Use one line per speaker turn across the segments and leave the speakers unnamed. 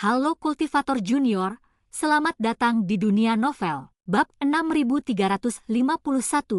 Halo Kultivator Junior, selamat datang di dunia novel. Bab 6351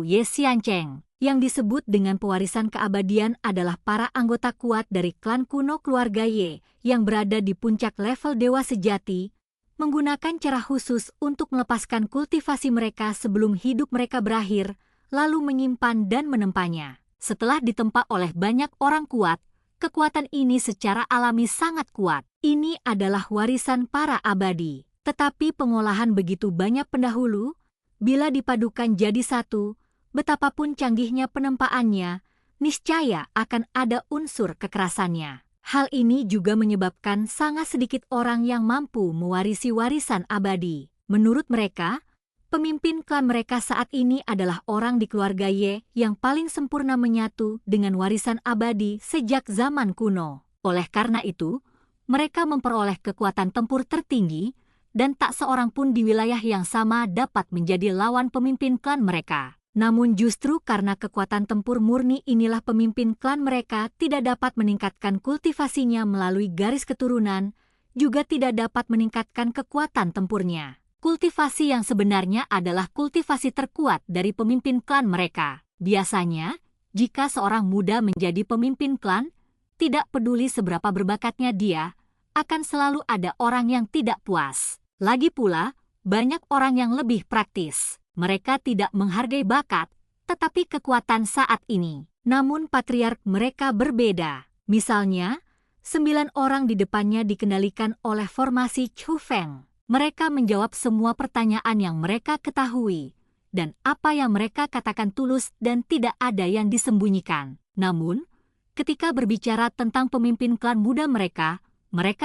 Ye Xiancheng. Yang disebut dengan pewarisan keabadian adalah para anggota kuat dari klan kuno keluarga Ye yang berada di puncak level dewa sejati, menggunakan cara khusus untuk melepaskan kultivasi mereka sebelum hidup mereka berakhir, lalu menyimpan dan menempanya. Setelah ditempa oleh banyak orang kuat, kekuatan ini secara alami sangat kuat. Ini adalah warisan para abadi. Tetapi pengolahan begitu banyak pendahulu, bila dipadukan jadi satu, betapapun canggihnya penempaannya, niscaya akan ada unsur kekerasannya. Hal ini juga menyebabkan sangat sedikit orang yang mampu mewarisi warisan abadi. Menurut mereka, pemimpin klan mereka saat ini adalah orang di keluarga Ye yang paling sempurna menyatu dengan warisan abadi sejak zaman kuno. Oleh karena itu, mereka memperoleh kekuatan tempur tertinggi, dan tak seorang pun di wilayah yang sama dapat menjadi lawan pemimpin klan mereka. Namun justru karena kekuatan tempur murni inilah pemimpin klan mereka tidak dapat meningkatkan kultivasinya melalui garis keturunan, juga tidak dapat meningkatkan kekuatan tempurnya. Kultivasi yang sebenarnya adalah kultivasi terkuat dari pemimpin klan mereka. Biasanya, jika seorang muda menjadi pemimpin klan, tidak peduli seberapa berbakatnya dia, akan selalu ada orang yang tidak puas. Lagi pula, banyak orang yang lebih praktis. Mereka tidak menghargai bakat, tetapi kekuatan saat ini. Namun patriark mereka berbeda. Misalnya, 9 orang di depannya dikendalikan oleh formasi Chu Feng. Mereka menjawab semua pertanyaan yang mereka ketahui, dan apa yang mereka katakan tulus dan tidak ada yang disembunyikan. Namun, ketika berbicara tentang pemimpin klan muda mereka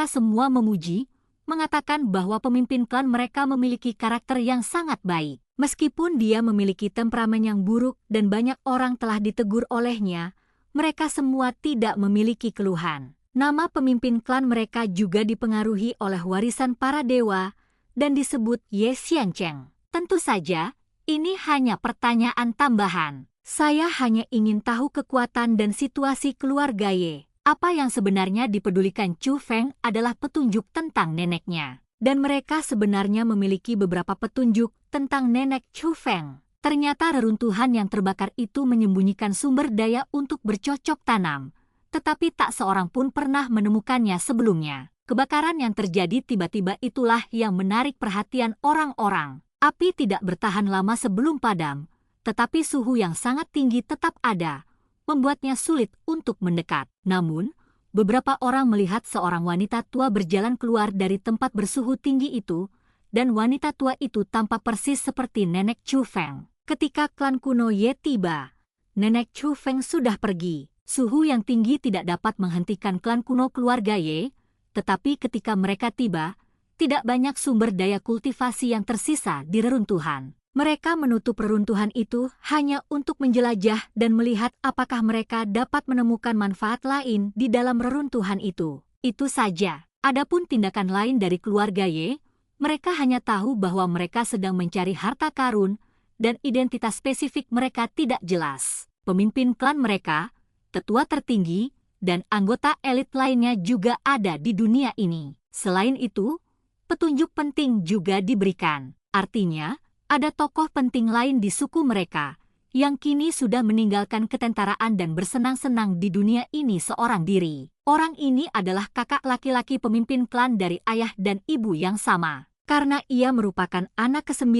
semua memuji, mengatakan bahwa pemimpin klan mereka memiliki karakter yang sangat baik. Meskipun dia memiliki temperamen yang buruk dan banyak orang telah ditegur olehnya, mereka semua tidak memiliki keluhan. Nama pemimpin klan mereka juga dipengaruhi oleh warisan para dewa dan disebut Ye Xiancheng. Tentu saja, ini hanya pertanyaan tambahan. Saya hanya ingin tahu kekuatan dan situasi keluarga Ye. Apa yang sebenarnya dipedulikan Chu Feng adalah petunjuk tentang neneknya. Dan mereka sebenarnya memiliki beberapa petunjuk tentang nenek Chu Feng. Ternyata reruntuhan yang terbakar itu menyembunyikan sumber daya untuk bercocok tanam, tetapi tak seorang pun pernah menemukannya sebelumnya. Kebakaran yang terjadi tiba-tiba itulah yang menarik perhatian orang-orang. Api tidak bertahan lama sebelum padam, tetapi suhu yang sangat tinggi tetap ada, membuatnya sulit untuk mendekat. Namun, beberapa orang melihat seorang wanita tua berjalan keluar dari tempat bersuhu tinggi itu, dan wanita tua itu tampak persis seperti nenek Chu Feng. Ketika klan kuno Ye tiba, nenek Chu Feng sudah pergi. Suhu yang tinggi tidak dapat menghentikan klan kuno keluarga Ye, tetapi ketika mereka tiba, tidak banyak sumber daya kultivasi yang tersisa di reruntuhan. Mereka menutup reruntuhan itu hanya untuk menjelajah dan melihat apakah mereka dapat menemukan manfaat lain di dalam reruntuhan itu. Itu saja. Adapun tindakan lain dari keluarga Ye, mereka hanya tahu bahwa mereka sedang mencari harta karun dan identitas spesifik mereka tidak jelas. Pemimpin klan mereka, tetua tertinggi, dan anggota elit lainnya juga ada di dunia ini. Selain itu, petunjuk penting juga diberikan. Artinya, ada tokoh penting lain di suku mereka, yang kini sudah meninggalkan ketentaraan dan bersenang-senang di dunia ini seorang diri. Orang ini adalah kakak laki-laki pemimpin klan dari ayah dan ibu yang sama. Karena ia merupakan anak ke-9,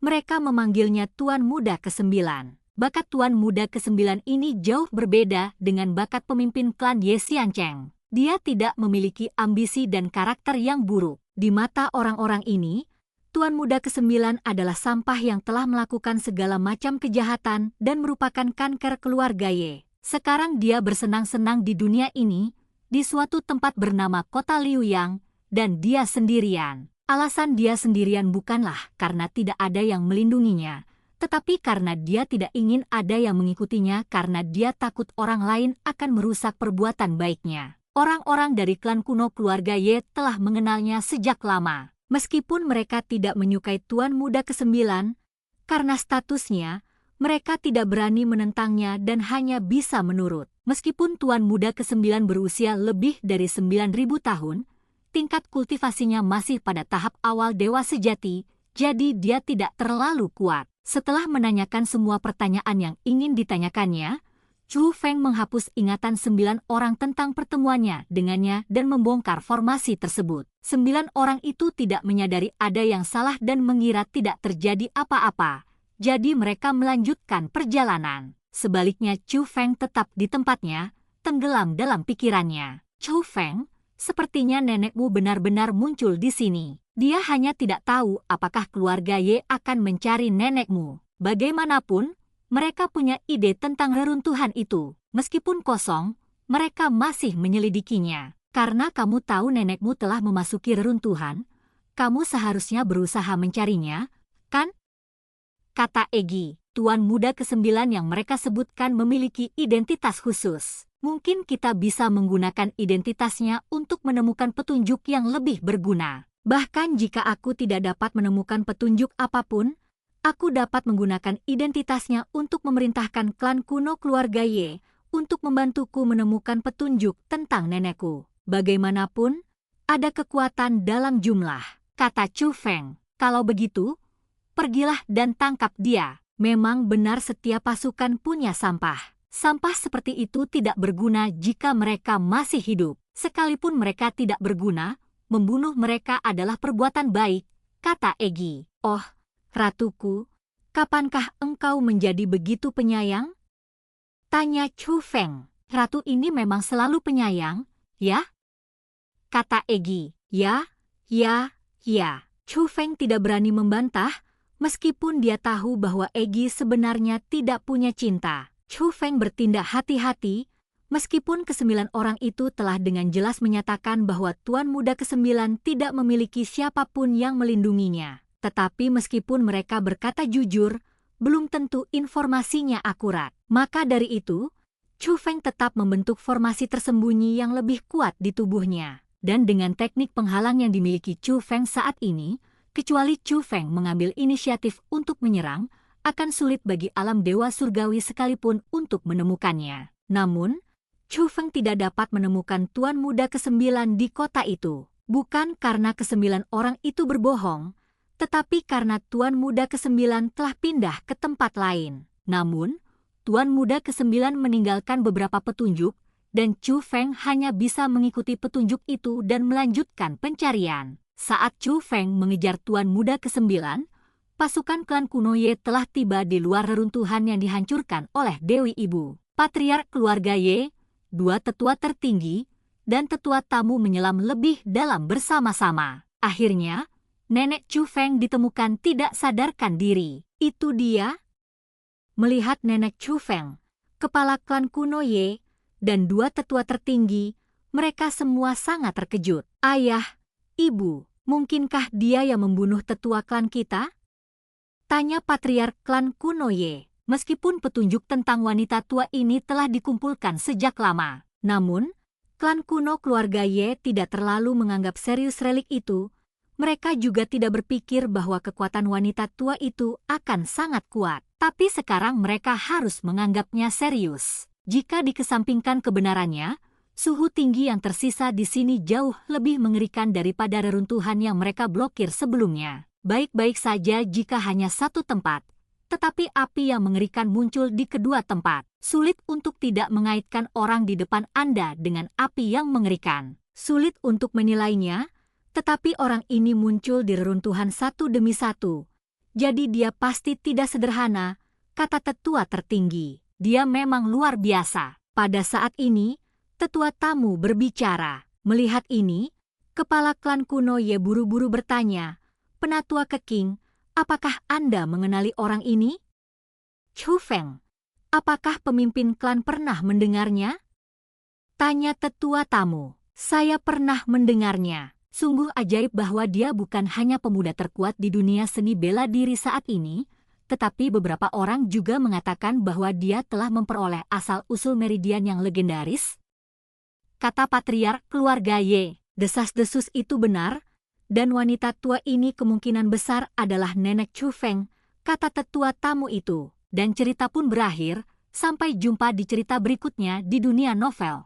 mereka memanggilnya Tuan Muda ke-9. Bakat Tuan Muda ke-9 ini jauh berbeda dengan bakat pemimpin klan Ye Xiancheng. Dia tidak memiliki ambisi dan karakter yang buruk. Di mata orang-orang ini, Tuan Muda ke-9 adalah sampah yang telah melakukan segala macam kejahatan dan merupakan kanker keluarga Ye. Sekarang dia bersenang-senang di dunia ini, di suatu tempat bernama Kota Liuyang, dan dia sendirian. Alasan dia sendirian bukanlah karena tidak ada yang melindunginya, tetapi karena dia tidak ingin ada yang mengikutinya karena dia takut orang lain akan merusak perbuatan baiknya. Orang-orang dari klan kuno keluarga Ye telah mengenalnya sejak lama. Meskipun mereka tidak menyukai Tuan Muda ke-9, karena statusnya, mereka tidak berani menentangnya dan hanya bisa menurut. Meskipun Tuan Muda ke-9 berusia lebih dari 9.000 tahun, tingkat kultivasinya masih pada tahap awal dewa sejati, jadi dia tidak terlalu kuat. Setelah menanyakan semua pertanyaan yang ingin ditanyakannya, Chu Feng menghapus ingatan 9 orang tentang pertemuannya dengannya dan membongkar formasi tersebut. 9 orang itu tidak menyadari ada yang salah dan mengira tidak terjadi apa-apa, jadi mereka melanjutkan perjalanan. Sebaliknya Chu Feng tetap di tempatnya, tenggelam dalam pikirannya. Chu Feng, sepertinya nenekmu benar-benar muncul di sini. Dia hanya tidak tahu apakah keluarga Ye akan mencari nenekmu. Bagaimanapun, mereka punya ide tentang reruntuhan itu. Meskipun kosong, mereka masih menyelidikinya. Karena kamu tahu nenekmu telah memasuki reruntuhan, kamu seharusnya berusaha mencarinya, kan? Kata Egi, tuan muda ke-9 yang mereka sebutkan memiliki identitas khusus. Mungkin kita bisa menggunakan identitasnya untuk menemukan petunjuk yang lebih berguna. Bahkan jika aku tidak dapat menemukan petunjuk apapun, aku dapat menggunakan identitasnya untuk memerintahkan klan kuno keluarga Ye untuk membantuku menemukan petunjuk tentang nenekku. Bagaimanapun, ada kekuatan dalam jumlah, kata Chu Feng. Kalau begitu, pergilah dan tangkap dia. Memang benar setiap pasukan punya sampah. Sampah seperti itu tidak berguna jika mereka masih hidup. Sekalipun mereka tidak berguna, membunuh mereka adalah perbuatan baik, kata Egi. Oh, ratuku, kapankah engkau menjadi begitu penyayang? Tanya Chu Feng. Ratu ini memang selalu penyayang, ya? Kata Egi. Ya. Chu Feng tidak berani membantah, meskipun dia tahu bahwa Egi sebenarnya tidak punya cinta. Chu Feng bertindak hati-hati, meskipun ke-9 orang itu telah dengan jelas menyatakan bahwa Tuan Muda ke-9 tidak memiliki siapapun yang melindunginya. Tetapi meskipun mereka berkata jujur, belum tentu informasinya akurat. Maka dari itu, Chu Feng tetap membentuk formasi tersembunyi yang lebih kuat di tubuhnya. Dan dengan teknik penghalang yang dimiliki Chu Feng saat ini, kecuali Chu Feng mengambil inisiatif untuk menyerang, akan sulit bagi alam dewa surgawi sekalipun untuk menemukannya. Namun, Chu Feng tidak dapat menemukan Tuan Muda ke-9 di kota itu. Bukan karena ke-9 orang itu berbohong, tetapi karena Tuan Muda ke-9 telah pindah ke tempat lain. Namun, Tuan Muda ke-9 meninggalkan beberapa petunjuk, dan Chu Feng hanya bisa mengikuti petunjuk itu dan melanjutkan pencarian. Saat Chu Feng mengejar Tuan Muda ke-9, pasukan klan kuno Ye telah tiba di luar reruntuhan yang dihancurkan oleh Dewi Ibu. Patriark keluarga Ye, 2 tetua tertinggi, dan tetua tamu menyelam lebih dalam bersama-sama. Akhirnya, nenek Chu Feng ditemukan tidak sadarkan diri. Itu dia? Melihat nenek Chu Feng, kepala klan kuno Ye, dan 2 tetua tertinggi, mereka semua sangat terkejut. Ayah, Ibu, mungkinkah dia yang membunuh tetua klan kita? Tanya patriark klan kuno Ye. Meskipun petunjuk tentang wanita tua ini telah dikumpulkan sejak lama, namun, klan kuno keluarga Ye tidak terlalu menganggap serius relik itu. Mereka juga tidak berpikir bahwa kekuatan wanita tua itu akan sangat kuat. Tapi sekarang mereka harus menganggapnya serius. Jika dikesampingkan kebenarannya, suhu tinggi yang tersisa di sini jauh lebih mengerikan daripada reruntuhan yang mereka blokir sebelumnya. Baik-baik saja jika hanya satu tempat, tetapi api yang mengerikan muncul di kedua tempat. Sulit untuk tidak mengaitkan orang di depan Anda dengan api yang mengerikan. Sulit untuk menilainya, tetapi orang ini muncul di reruntuhan satu demi satu. Jadi dia pasti tidak sederhana, kata tetua tertinggi. Dia memang luar biasa. Pada saat ini, tetua tamu berbicara. Melihat ini, kepala klan kuno Ye buru-buru bertanya, Penatua Keking, apakah Anda mengenali orang ini? Chu Feng, apakah pemimpin klan pernah mendengarnya? Tanya tetua tamu. Saya pernah mendengarnya. Sungguh ajaib bahwa dia bukan hanya pemuda terkuat di dunia seni bela diri saat ini, tetapi beberapa orang juga mengatakan bahwa dia telah memperoleh asal-usul meridian yang legendaris. Kata patriark keluarga Ye, desas-desus itu benar, dan wanita tua ini kemungkinan besar adalah nenek Chu Feng, kata tetua tamu itu. Dan cerita pun berakhir, sampai jumpa di cerita berikutnya di dunia novel.